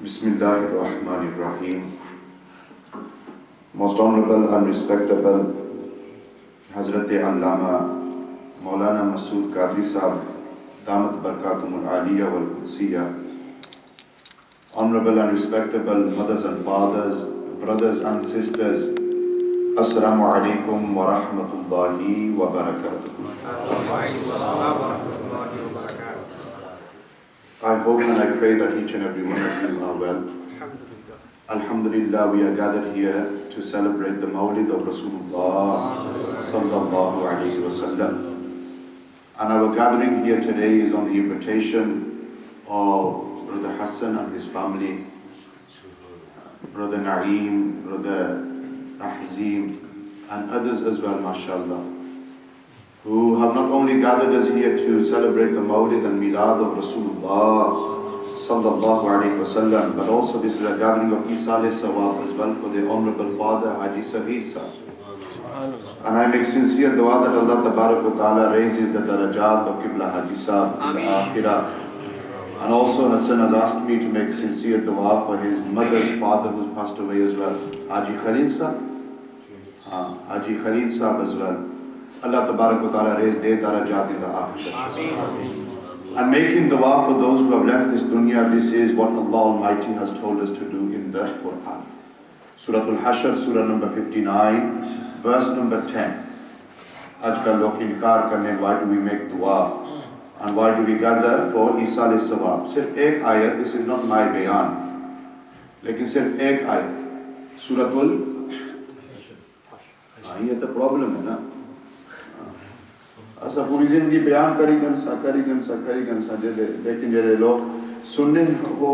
Bismillahirrahmanirrahim. Most Honorable and Respectable Hazrat Allama Maulana Masood Qadri Sahab Damat Barkatumul Aliyah wal Qudsiyah, Honorable and Respectable Mothers and Fathers, Brothers and Sisters, Assalamu alaikum wa rahmatullahi wa barakatuh. I hope and I pray that each and every one of you are well. Alhamdulillah, we are gathered here to celebrate the Mawlid of Rasulullah sallallahu alayhi wa sallam. And our gathering here today is on the invitation of Brother Hassan and his family, Brother Naeem, Brother Ahzim, and others as well, mashallah, who have not only gathered us here to celebrate the Mawlid and Milad of Rasulullah sallallahu alayhi wa sallam, but also this is a gathering of Isal Sawab as well for their Honorable Father, Haji Saghir Sahab. And I make sincere dua that Allah Tabarak wa Ta'ala raises the darajat of Qibla Haji Sahab in the Akhirah. And also Hassan has asked me to make sincere dua for his mother's father who's passed away as well, Haji Khalid Sahab. Haji Khalid Sahab as well. Allah Tabarak wa Ta'ala raise their darajat in the Akhirah. And making dua for those who have left this dunya, this is what Allah Almighty has told us to do in the Quran. Surah Al-Hashr, Surah number 59, verse number 10. Ajkal log inkar karne, why do we make dua? And why do we gather for Isal Sawab? Sirf ek ayat, this is not my bayan. Lekin sirf ek ayat. Suratul ये तो problem है ना, ऐसा पूरी जिंदगी बयान करेंगे लेकिन जरे लोग सुनने वो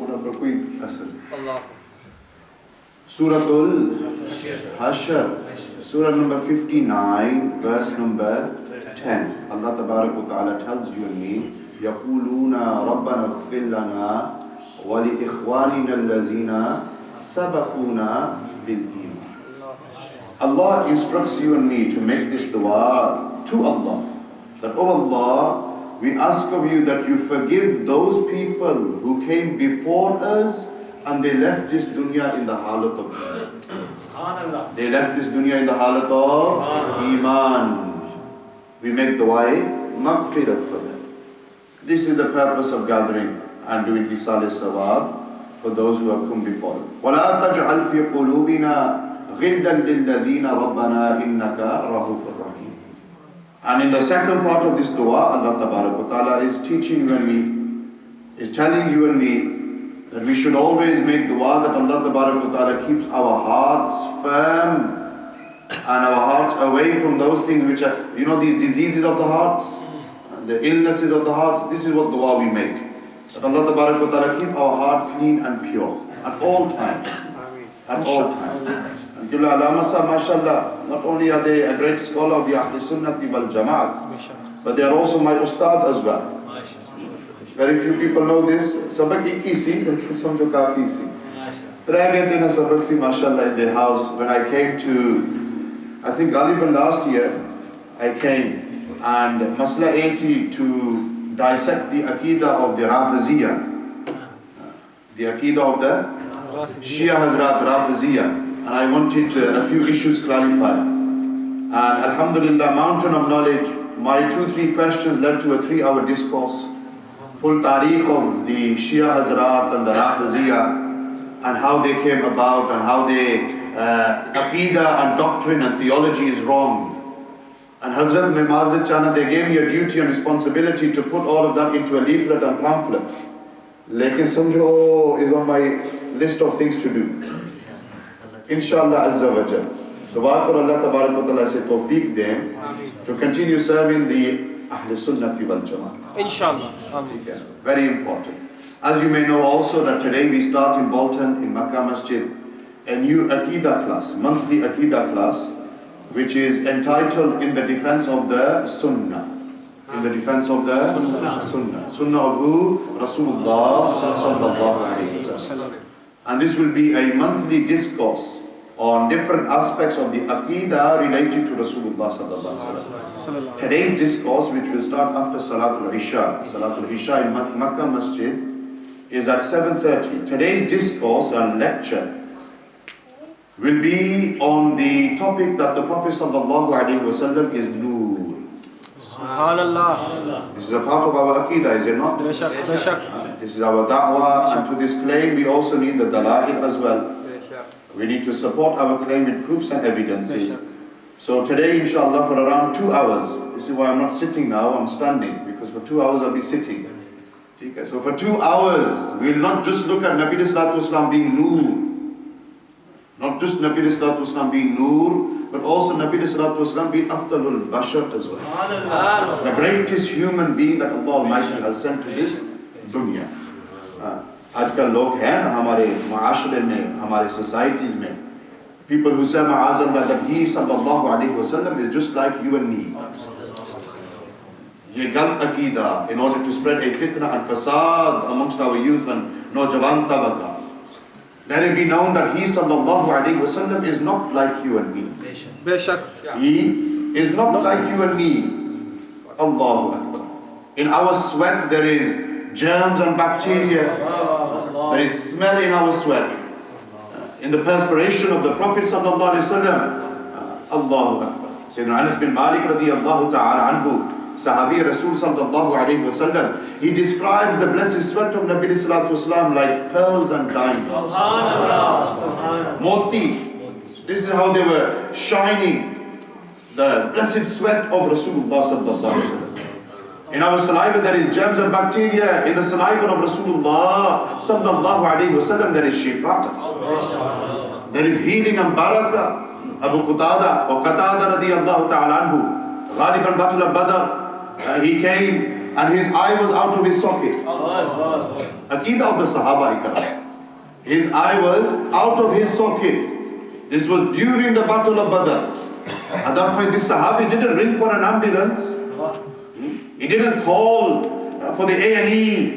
उन पर कोई असर नहीं. Suratul Hashr, Surah number 59, verse number 10. Allah Tabarak wa Ta'ala tells you and me, يَقُولُونَ رَبَّنَا اغْفِرْ لَنَا وَلِإِخْوَانِنَا الَّذِينَ سَبَقُونَا بِالْإِيمَانِ. Allah instructs you and me to make this dua to Allah, that, oh Allah, we ask of you that you forgive those people who came before us and they left this dunya in the halat of Iman. They left this dunya in the halat of Iman. We make dua maghfirat for them. This is the purpose of gathering and doing Isal Sawab for those who have come before. وَلَا تَجْعَلْ فِي قُلُوبِنَا غِلًّا لِلَّذِينَ رَبَّنَا إِنَّكَ رَءُوفٌ رَحِيمٌ. And in the second part of this dua, Allah Tabarak wa Ta'ala is teaching you and me, is telling you and me that we should always make dua that Allah Tabarak wa Ta'ala keeps our hearts firm and our hearts away from those things which are, you know, these diseases of the hearts, the illnesses of the hearts. This is what dua we make, that Allah Tabarak wa Ta'ala keep our heart clean and pure at all times. At all times. Allama Sahab, mashallah, not only are they a great scholar of the Ahl Sunnati wal Jamaat, but they are also my ustad as well. Very few people know this. Sabak ikki si, lekin samjho kafi si. Three na sabak si, mashallah, in the house. When I came to, I think Galiban last year, I came and Masla AC to dissect the Aqidah of the Rafiziyah. The Aqidah of the Shia Hazrat Rafiziyah. And I wanted a few issues clarified. And alhamdulillah, mountain of knowledge, my 2-3 questions led to a 3-hour discourse. Full tariq of the Shia Hazrat and the Rafiziyah, and how they came about, and how they Aqidah and doctrine and theology is wrong. And Hazrat Mazlit Chana, they gave me a duty and responsibility to put all of that into a leaflet and pamphlet. Lekin samjho is on my list of things to do. Inshallah Azza wa Jal. Dua kar Allah Tabarak wa Ta'ala se tawfiq dein to continue serving the Ahl Sunnati wal Jamaat. Inshallah. Very important. As you may know also that today we start in Bolton, in Aqsa Masjid, a new Aqidah class, monthly Aqidah class, which is entitled In the Defense of the Sunnah. In the defense of the Sunnah. Sunnah of who? Rasulullah sallallahu alayhi wa sallam. And this will be a monthly discourse on different aspects of the Aqidah related to Rasulullah sallallahu alaihi wasallam. Today's discourse, which will start after Salatul Isha in Makkah Masjid, is at 7:30. Today's discourse and lecture will be on the topic that the Prophet ﷺ is Noor. Subhanallah. This is a part of our Aqidah, is it not? This is our da'wah, and to this claim we also need the dala'il as well. We need to support our claim with proofs and evidences. So today, inshallah, for around 2 hours, this is why I'm not sitting now, I'm standing, because for 2 hours I'll be sitting. Okay, so for 2 hours, we will not just look at Nabi Sallallahu Alaihi Wasallam being Noor. Not just Nabi Sallallahu Alaihi Wasallam being Noor, but also Nabi Sallallahu Alaihi Wasallam being Afdalul Bashar as well. The greatest human being that Allah Almighty has sent to this dunya. आजकल लोग हैं ना हमारे माशरे में, हमारे societies में, people who say ma'azallah that he sallallahu alaihi wasallam is just like you and me. ये गलत अकीदा, in order to spread a fitna and fasad amongst our youth and नौजवान तबका. Let it be known that he sallallahu alaihi wasallam is not like you and me. He is not like you and me. Allahu Akbar. In our sweat there is germs and bacteria. There is smell in our sweat. In the perspiration of the Prophet sallallahu alaihi wasallam, Allahu Akbar. Sayyidina Anas bin Malik radiyallahu ta'ala anhu, Sahabi Rasul sallallahu alaihi wasallam, he describes the blessed sweat of Nabi sallallahu alaihi wasallam like pearls and diamonds. Moti. This is how they were shining. The blessed sweat of Rasulullah sallallahu alaihi wasallam. In our saliva there is germs and bacteria. In the saliva of Rasulullah sallallahu alaihi wasallam there is shifa. There is healing and barakah. Abu Qatada or Qatada radiyallahu ta'ala anhu, Ghaliban Battle of Badr, he came and his eye was out of his socket. Aqidah of the Sahaba ikram. His eye was out of his socket. This was during the Battle of Badr. At that point this Sahabi didn't ring for an ambulance. He didn't call for the A&E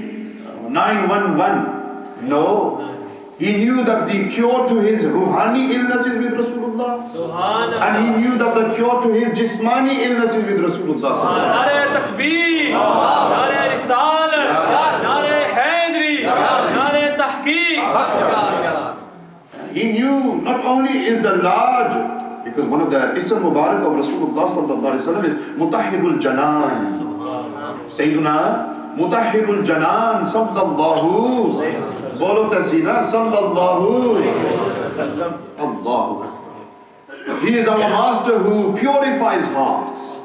911. No. He knew that the cure to his ruhani illness is with Rasulullah. And he knew that the cure to his jismani illness is with Rasulullah. Nare takbir, nare risalat, nare haydri, nare tahqiq. He knew not only is the large, because one of the Ism Mubarak of Rasulullah sallallahu alaihi wasallam is Mutahhirul Janan. Sayyiduna Mutahhirul Janan sallallahu Bolo tasina sallallahu Allahu Akbar. He is our master who purifies hearts.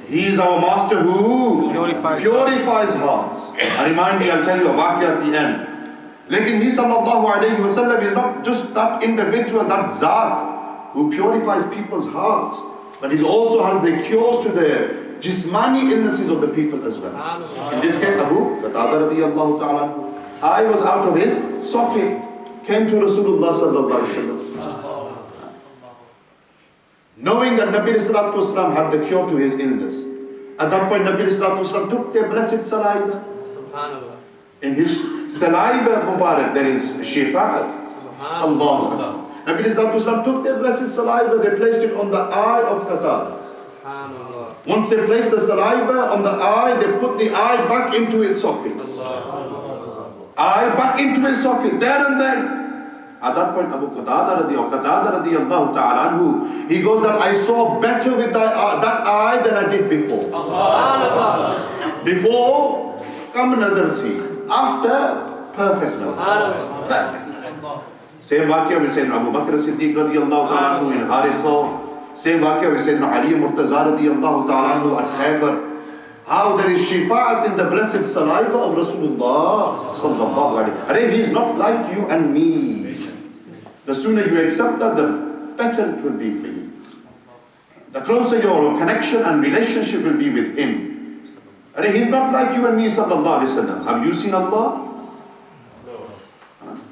He is our master who purifies hearts. I remind me, I'll tell you a waqia at the end. Lekin he sallallahu alayhi wasallam is not just that individual, that zat who purifies people's hearts, but he also has the cures to the jismani illnesses of the people as well. In this case, Abu Qatada radiyallahu ta'ala, eye was out of his socket, came to Rasulullah sallallahu alaihi wasallam. Knowing that Nabi sallallahu alaihi wasallam had the cure to his illness. At that point, Nabi sallallahu alaihi wasallam took their blessed saliva. In his saliva Mubarak, there is shifa'at. Allahu Akbar. Nabi sallallahu alaihi wasallam took their blessed saliva, they placed it on the eye of Qatada. Once they placed the saliva on the eye, they put the eye back into its socket. Eye back into his socket, there and then. At that point, Abu Qatada radiyallahu ta'ala anhu, he goes that I saw better with that eye than I did before. Before, kam nazar si. After, perfect nazar. Perfect. Same waqia with Sayyidina Abu Bakr as-Siddiq radiyallahu ta'ala anhu in Haritha. Same waqia with Sayyidina Ali Murtaza radiyallahu ta'ala anhu at Khaybar. How there is shifa'at in the blessed saliva of Rasulullah sallallahu alaihi wasallam. He is not like you and me. The sooner you accept that, the better it will be for you. The closer your connection and relationship will be with him. He is not like you and me sallallahu alaihi wasallam. Have you seen Allah? No.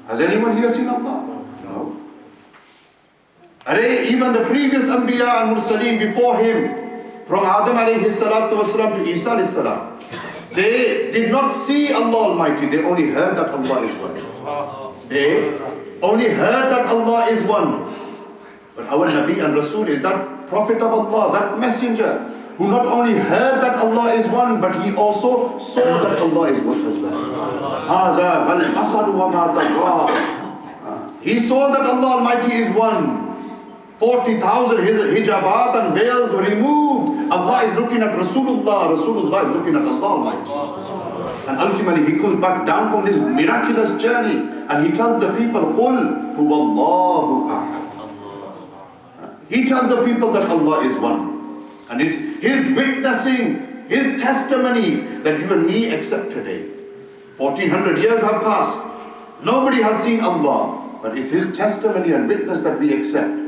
Has anyone here seen Allah? No. Even the previous Anbiya and Mursaleen before him, from Adam alayhi salatu wasalam to Isa alayhi salam, they did not see Allah Almighty, they only heard that Allah is one. They only heard that Allah is one. But our Nabi and Rasul is that Prophet of Allah, that messenger, who not only heard that Allah is one, but he also saw that Allah is one as well. He saw that Allah Almighty is one. 40,000 hijabat and veils were removed. Allah is looking at Rasulullah. Rasulullah is looking at Allah Almighty. And ultimately he comes back down from this miraculous journey and he tells the people, قُلْ هُوَ اللَّهُ أَحَدٌ. He tells the people that Allah is one. And it's his witnessing, his testimony that you and me accept today. 1400 years have passed. Nobody has seen Allah. But it's his testimony and witness that we accept.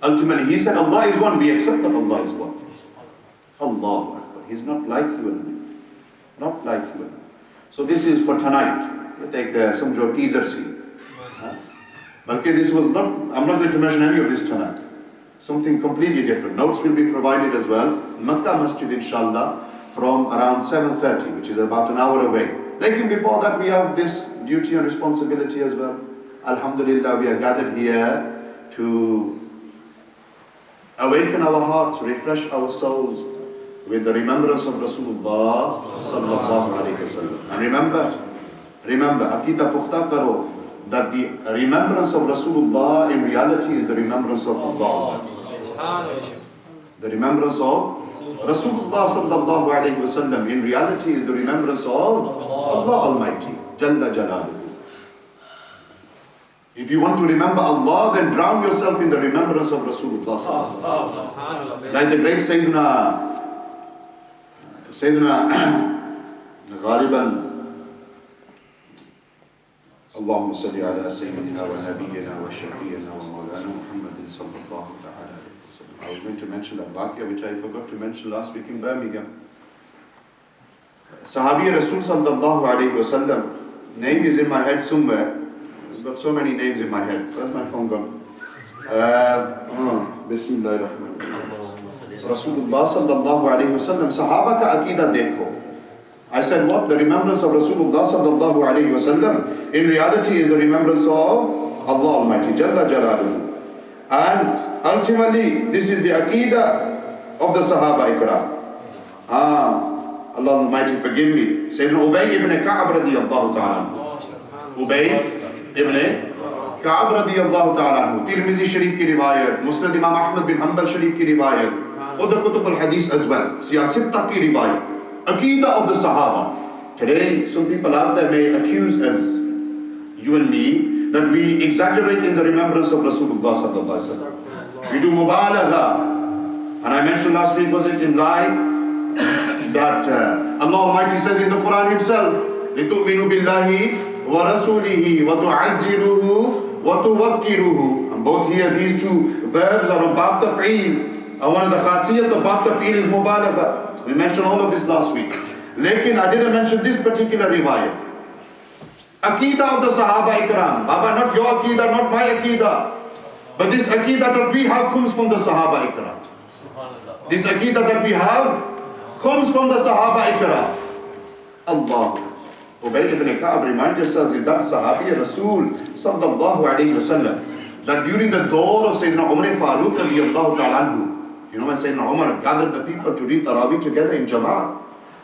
Ultimately, he said Allah is one. We accept that Allah is one. Allahu Akbar. He's not like you and me. Not like you and me. So this is for tonight. We take some teaser scene. But this was not, I'm not going to mention any of this tonight. Something completely different. Notes will be provided as well. Aqsa Masjid, inshallah, from around 7:30, which is about an hour away. Like before that, we have this duty and responsibility as well. Alhamdulillah, we are gathered here to awaken our hearts, refresh our souls with the remembrance of Rasulullah sallallahu alaihi wasallam. And remember, Aqeedah pukhta karo, that the remembrance of Rasulullah in reality is the remembrance of Allah. The remembrance of Rasulullah sallallahu alaihi wasallam in reality is the remembrance of Allah Almighty, Jalla Jalaluhu. If you want to remember Allah, then drown yourself in the remembrance of Rasulullah sallallahu alaihi wasallam. Like the great Sayyidina Ghaliban, اللهم صل على سيدنا ونبينا وشفينا ومولانا محمد صلى الله عليه وسلم. I was going to mention that Baqia, which I forgot to mention last week in Birmingham. Sahabi Rasul sallallahu alayhi wasallam. Name is in my head somewhere. I've got so many names in my head. Where's my phone gone? Bismillahirrahmanirrahim. Rasulullah sallallahu alayhi wasallam. Sahaba ka aqeedah dekho. I said what? The remembrance of Rasulullah sallallahu alayhi wasallam in reality is the remembrance of Allah Almighty, Jalla Jalaluhu. And ultimately, this is the aqeedah of the Sahaba Ikram. Allah Almighty forgive me. Sayyidina Ubay ibn Ka'ab radiyallahu ta'ala. Ubay ibn Ka'ab radiyallahu ta'ala. Tirmizi Sharif ki riwayat, Musnad Imam Ahmad bin Hanbal Sharif ki riwayat, other Kutub al-Hadith as well, Siyasittah ki riwayat. Aqeedah of the Sahaba. Today, some people out there may accuse us, you and me, that we exaggerate in the remembrance of Rasulullah sallallahu alaihi wasallam. We do mubalagha. And I mentioned last week, was it in lie, that Allah Almighty says in the Quran Himself, لِتُؤْمِنُوا بِاللَّهِ وَرَسُولِهِ وَتُعَزِّرُهُ وَتُوَقِّرُهُ. And both here, these two verbs are on bab taf'eel. And one of the khasiyat of bab taf'eel is mubalagha. We mentioned all of this last week. Lekin I didn't mention this particular riwayat. Aqeedah of the Sahaba Ikram. Baba, not your Aqeedah, not my Aqeedah. But this Aqeedah that we have comes from the Sahaba Ikram. This Aqeedah that we have comes from the Sahaba Ikram. Allah. Ubay ibn Ka'ab, remind yourself that Sahabi Rasul sallallahu alayhi wasallam, that during the door of Sayyidina Umar Farooq radiyallahu ta'ala anhu, you know when Sayyidina Umar gathered the people to read Taraweeh together in Jama'at,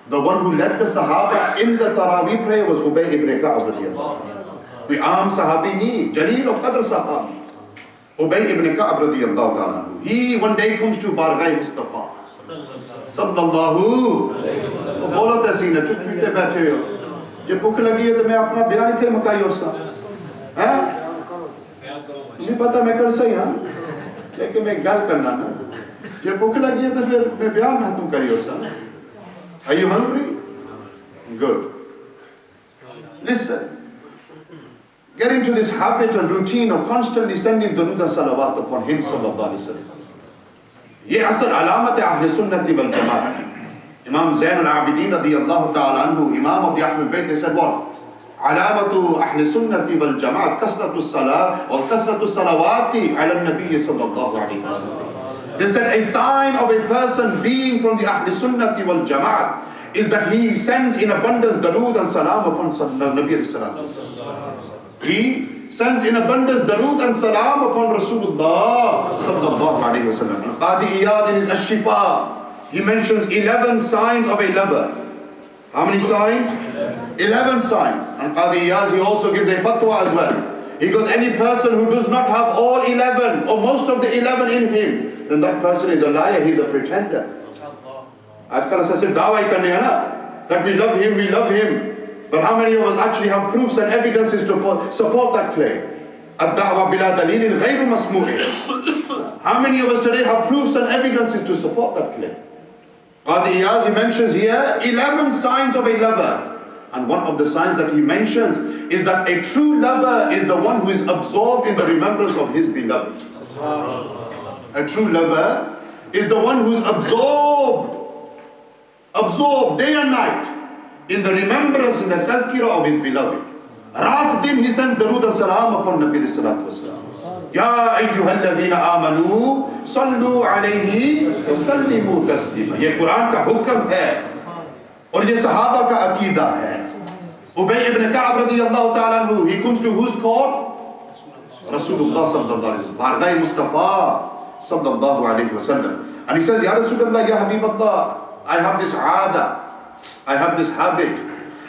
the one who led the Sahaba in the Taraweeh prayer was Ubay ibn Ka'ab radiyallahu ta'ala. We aam Sahabi ni, Jaleel of Qadr Sahabi. Ubay ibn Ka'ab radiyallahu ta'ala. He one day comes to Barghay Mustafa sallallahu alayhi wa sallam. Bola tasina, chup pite baithe ho. Je bhuk lagi hai to main apna byan ithe makai aur sa. Mujhe pata main kar sahi ha. Lekin main gal karna na. Je bhuk lagi hai to fir main byan na tum kari aur sa. Are you hungry? Good. Listen. Get into this habit and routine of constantly sending durood and salawat upon him sallallahu alaihi wasallam. Ye asal alamat ahl sunnati wal jamaat. Imam Zain al-Abidin radiyallahu ta'ala anhu, Imam of the Ahlul Bayt, they said what? Alamatu ahl sunnati wal jamaat kasratu salat wa kasratu salawati ala nabiy sallallahu alaihi wasallam. They said a sign of a person being from the ahl sunnati wal jamaat is that he sends in abundance darood and salam upon Nabi sallallahu alaihi wasallam. He sends in abundance darood and salam upon Rasulullah sallallahu alaihi wasallam. Qadi Iyad in his Ash-Shifa, he mentions 11 signs of a lover. How many signs? 11 signs. And Qadi Iyaz, he also gives a fatwa as well. He goes, any person who does not have all 11 or most of the 11 in him, then that person is a liar, he's a pretender. Aajkal aisa sirf dawa hi karne hai na, that we love him. But how many of us actually have proofs and evidences to support that claim? Ad-da'wa bila dalilin ghayru masmu'in. How many of us today have proofs and evidences to support that claim? Qadi Iyaz, he mentions here 11 signs of a lover. And one of the signs that he mentions is that a true lover is the one who is absorbed in the remembrance of his beloved. A true lover is the one who is absorbed day and night in the remembrance, in the tazkirah of his beloved. Raat din he sends darood and salam upon Nabi sallallahu alaihi wasallam. Ya ayyuhalladhina amanu sallu alayhi wa sallimu taslima. Ye Quran ka hukm hai aur ye sahaba ka aqeeda hai. Ubay ibn Ka'ab radiyallahu ta'ala anhu, he comes to whose court? Rasulullah sallallahu alaihi wasallam, Bargha Mustafa sallallahu alaihi wasallam. And he says, Ya Rasulullah, Ya Habiballah, I have this aada, I have this habit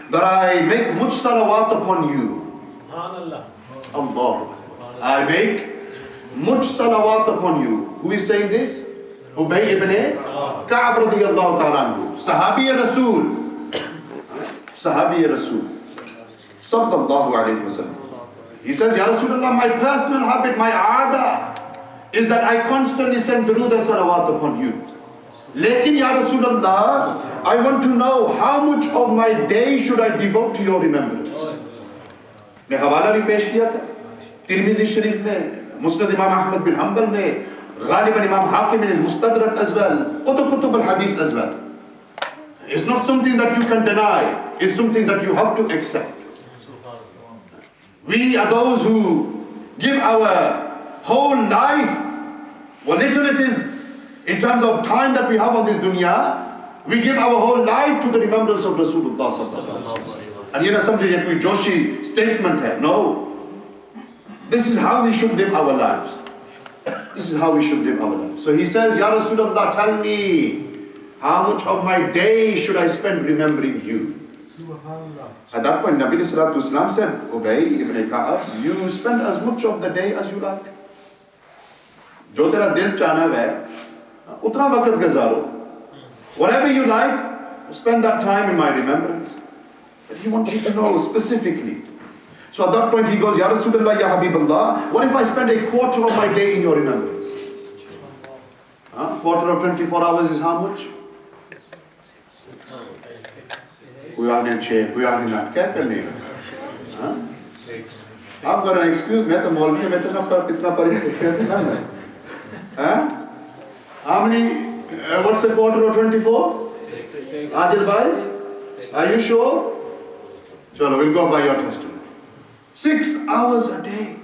that I make much salawat upon you. Allah. I make much salawat upon you. Who is saying this? Ubay ibn Ka'ab radiyallahu ta'ala anhu, Sahabi Rasul. Sahabi Rasul sallallahu alayhi wa sallam. He says, Ya Rasulullah, my personal habit, my aada is that I constantly send durood and salawat upon you. Lekin Ya Rasulullah, I want to know how much of my day should I devote to your remembrance. मैं हवाला भी पेश किया था तिरमिजी शरीफ में, मुस्नद इमाम अहमद बिन humble में, गालिबन इमाम हाकिम in his मुस्तदरक as well, other kutub al-hadith as well. It's not something that you can deny, it's something that you have to accept. We are those who give our whole life, what little it is in terms of time that we have on this dunya, we give our whole life to the remembrance of Rasulullah sallallahu alaihi wasallam. And you know, something that we Joshi statement hai. No. This is how we should live our lives. This is how we should live our lives. So he says, Ya Rasulullah, tell me, how much of my day should I spend remembering you? At that point, Nabi Sallallahu Alaihi Wasallam said, Ubay ibn Ka'ab, you spend as much of the day as you like. Jo tera dil chana hai, utna waqt gazaro. Whatever you like, spend that time in my remembrance. But he wants you to know specifically. So at that point he goes, Ya Rasulullah, Ya Habiballah, what if I spend a quarter of my day in your remembrance? Quarter of 24 hours is how much? कोई आने छः, कोई आने नाट क्या करने हैं? आप got an excuse, मैं तो मौलवी हूँ, मैं तो ना पर कितना पढ़े ना मैं, How many? What's the quarter of 24? Adil bhai, are you sure? Chalo, we'll go by your testimony. 6 hours a day.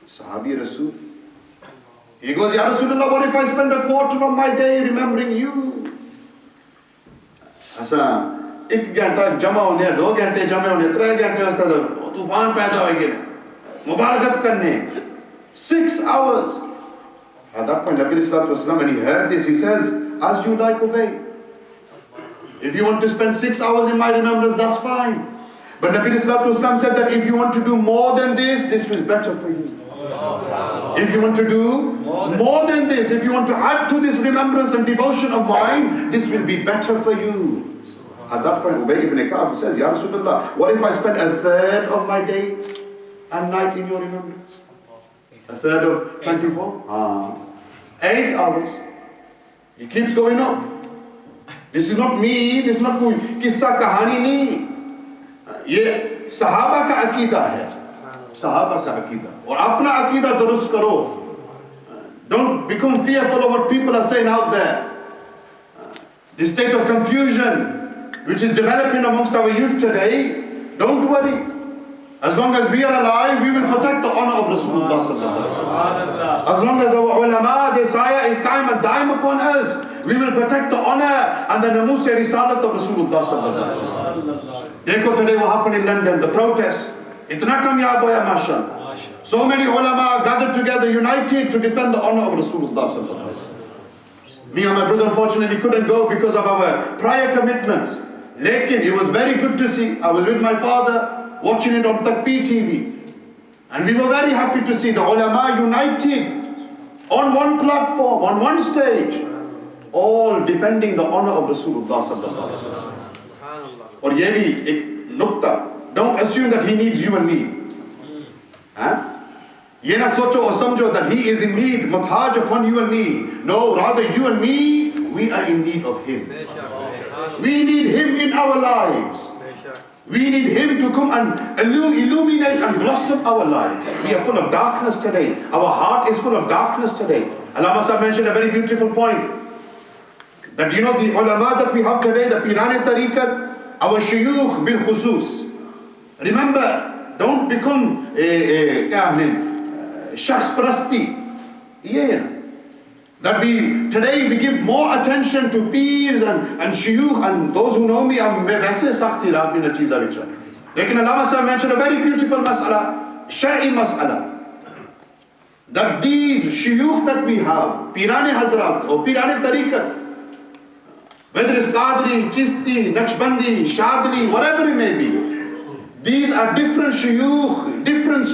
Sahabi Rasul. He goes, Ya Rasulullah, what if I spend a quarter of my day remembering you? ऐसा एक घंटा जमा होने 2 घंटे जमा होने 3 घंटे वास्ते तो तूफान पैदा होएगी मुबारकत करने 6 hours. At that point Nabi Sallallahu Alaihi Wasallam, when he heard this, he says, as you like, obey. If you want to spend 6 hours in my remembrance, that's fine. But Nabi Sallallahu Alaihi Wasallam said that if you want to do more than this will be better for you. If you want to do more than this, if you want to add to this remembrance and devotion of mine, this will be better for you. At that point, Ubay ibn Ka'ab says, Ya Rasulullah, what if I spend a third of my day and night in your remembrance? A third of 24? 8 hours. He keeps going up. This is not me, this is not कोई किस्सा कहानी नहीं. ये सहाबा का अकीदा है. सहाबा का अकीदा. और अपना अकीदा दुरुस्त करो. Don't become fearful of what people are saying out there. This state of confusion which is developing amongst our youth today, don't worry. As long as we are alive, we will protect the honor of Rasulullah sallallahu alaihi wasallam. As long as our ulama, their sayah is qaim and daim upon us, we will protect the honor and the namus risalat of Rasulullah sallallahu alaihi wasallam. Dekho today what happened in London, the protest. Itna kamyab hoya mashallah. So many ulama are gathered together, united to defend the honor of Rasulullah sallallahu alaihi wasallam. Me and my brother unfortunately couldn't go because of our prior commitments. Lekin, it was very good to see. I was with my father watching it on Takbir TV. And we were very happy to see the ulama united on one platform, on one stage, all defending the honor of Rasulullah sallallahu alaihi wasallam. Or ye bhi ek nukta. Don't assume that he needs you and me. Huh? Ye na socho or samjho that he is in need, muthaj upon you and me. No, rather you and me, we are in need of him. We need him in our lives. We need him to come and illuminate and blossom our lives. We are full of darkness today. Our heart is full of darkness today. Allama Sahib mentioned a very beautiful point. That you know the ulama that we have today, the Pirane Tariqat, our shuyukh bil khusus. Remember, don't become shakhs parasti. Yeah. That today we give more attention to peers and shuyukh, and those who know me, I'm वैसे सख्त इलाफ में चीज़ा बिचा. लेकिन Allama Sahib mentioned a very beautiful mas'ala, shar'i mas'ala. That these shuyukh that we have, Pirane Hazrat or Pirane Tariqat, whether it's Qadri, Chisti, Naqshbandi, Shadli, whatever it may be, these are different shuyukh, different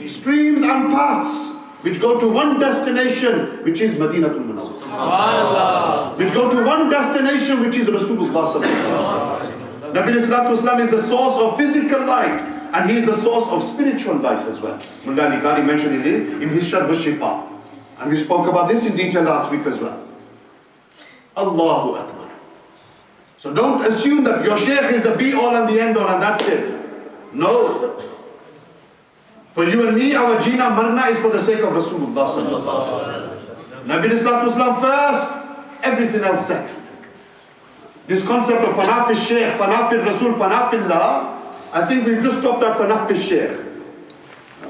streams and paths which go to one destination, which is Madinatul Munawwar. Which go to one destination, which is Rasulullah sallallahu alaihi wasallam. Nabi Sallallahu Alaihi Wasallam is the source of physical light, and he is the source of spiritual light as well. Mullah Nikari mentioned it in his Sharh al-Shifa. And we spoke about this in detail last week as well. Allahu Akbar. So don't assume that your shaykh is the be-all and the end-all and that's it. No. For you and me, our Jina Marna is for the sake of Rasulullah sallallahu alaihi wasallam. Nabi Sallallahu Alaihi Wasallam first, everything else second. This concept of Fanafil Shaykh, Fanafil Rasul, Fanafillah, I think we've just stopped at Fanafil Shaykh.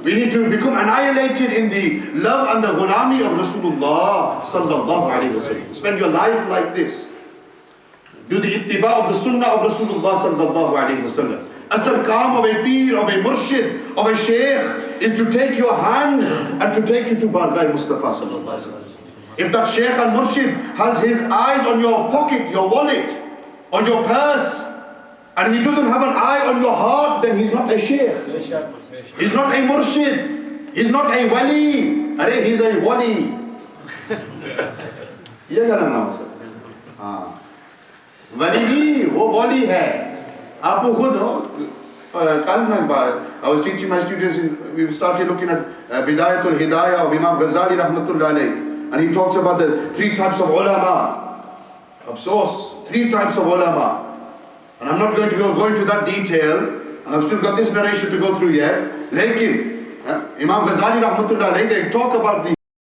We need to become annihilated in the love and the ghulami of Rasulullah sallallahu alaihi wasallam. Spend your life like this. Do the ittiba of the sunnah of Rasulullah sallallahu alaihi wasallam. Asal kaam of a peer, of a murshid, of a sheikh is to take your hand and to take you to Bargai Mustafa sallallahu alaihi wasallam. If that sheikh and murshid has his eyes on your pocket, your wallet, on your purse, and he doesn't have an eye on your heart, then he's not a sheikh. He's not a murshid. He's not a wali. Arey, he's a wali. ये कहना नाम sir. हाँ. वली नहीं, वो wali है. आप वो खुद हो. I was teaching my students. We started looking at Bidayatul Hidayah of Imam Ghazali rahmatullah alayh, and he talks about the 3 types of ulama. Of source, 3 types of ulama. And I'm not going to go into that detail, and I've still got this narration to go through yet. Lekin, Imam Ghazali rahmatullah alayhi, they talk about the